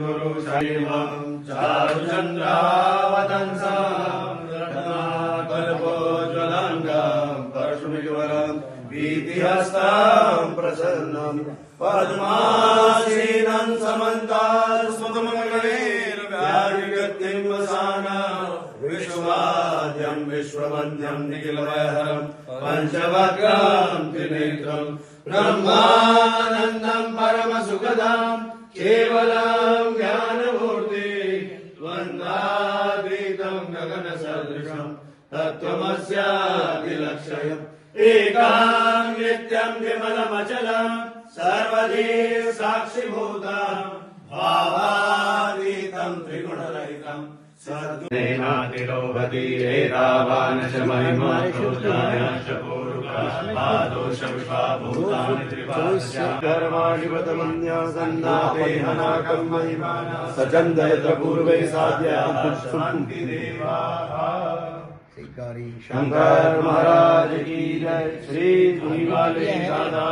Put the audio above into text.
गुरु शैवं चारुचन्द्रावतंसं रत्नाकल्पोज्ज्वलङ्गं परशुमिवरं भीतिहस्तं प्रसन्नं पद्मासीनं समन्तास्मतमङ्गलैर्व्याधिगतिं वसाना विश्ववाद्यं विश्ववन्द्यं निखिलवैहरं पञ्चवक्त्रं त्रिनेत्रं ब्रह्मानन्दं परमसुखदं केवलं ज्ञानमूर्ति वन्दाद्वैतं गगनसदृशं तत्त्वमस्यादिलक्ष्यम् एकं नित्यं विमलमचलं सर्वधी साक्षिभूतं भावातीतं त्रिगुणरहितं सद्गुणेनातिरोहति एतावान् च महिमा शोधायाश्च पूर्वपादोष विश्वाभूतानि त्रिपादश कर्माणि वतमन्यासन्नापेहनाकं महिमाना सचन्दयत्र पूर्वै साध्या शान्तिदेवाः। शंकर महाराज की जय। श्री धुनीवाले दादा